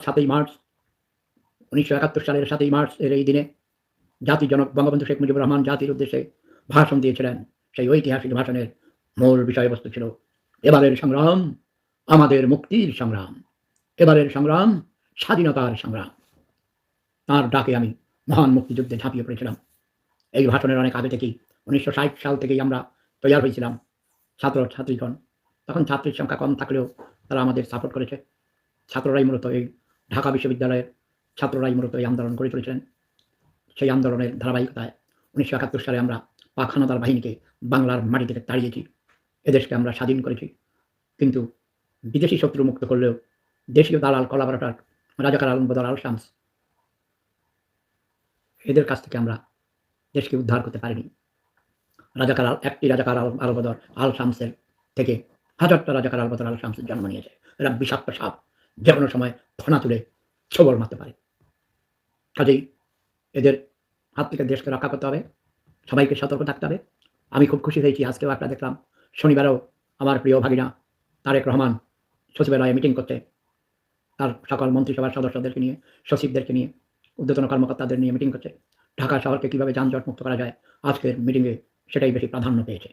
৭ই মার্চ ১৯৭১ সালের ৭ই মার্চ এর এই দিনে জাতির জনক বঙ্গবন্ধু শেখ মুজিবুর রহমান জাতির উদ্দেশ্যে ভাষণ দিয়েছিলেন। সেই ঐতিহাসিক ভাষণের মূল বিষয়বস্তু ছিল এবারের সংগ্রাম আমাদের মুক্তির সংগ্রাম, এবারের সংগ্রাম স্বাধীনতার সংগ্রাম। তার ডাকে আমি মহান মুক্তিযুদ্ধে ঝাঁপিয়ে পড়েছিলাম। এই ভাষণের অনেক আগে থেকেই ১৯৬০ সাল থেকেই আমরা তৈয়ার হয়েছিলাম ছাত্রছাত্রীগণ। তখন ছাত্রীর সংখ্যা কম থাকলেও তারা আমাদের সাপোর্ট করেছে। ছাত্ররাই মূলত এই ঢাকা বিশ্ববিদ্যালয়ের ছাত্ররাই মূলত এই আন্দোলন করে চলেছিলেন। সেই আন্দোলনের ধারাবাহিকতায় ১৯৭১ সালে আমরা পাক হানাদার বাহিনীকে বাংলার মাটি থেকে তাড়িয়েছি। এদেশকে আমরা স্বাধীন করেছি। কিন্তু বিদেশি শত্রু মুক্ত করলেও দেশীয় দালাল কলাবরেটর রাজাকার আলম বদর আল শামস এদের কাছ থেকে আমরা দেশকে উদ্ধার করতে পারিনি। একটি রাজাকার আল বদর আল শামসের থেকে হাজারটা রাজাকার আল বদর আল শামসের জন্ম নিয়েছে। এরা বিষাক্ত সাপ, যে কোনো সময় ফনা তুলে ছোবল মারতে পারে। কাজেই এদের হাত থেকে দেশকে রক্ষা করতে হবে, সবাইকে সতর্ক থাকতে হবে। আমি খুব খুশি হয়েছি, আজকেও একটা দেখলাম শনিবারেও আমার প্রিয় ভাগিনা তারেক রহমান সচিবালয়ে মিটিং করতে, তার সকল মন্ত্রিসভার সদস্যদেরকে নিয়ে, সচিবদেরকে নিয়ে, ঊর্ধ্বতন কর্মকর্তাদের নিয়ে মিটিং করছে। ঢাকা শহরকে কীভাবে যানজট মুক্ত করা যায়, আজকের মিটিংয়ে সেটাই বেশি প্রাধান্য পেয়েছে।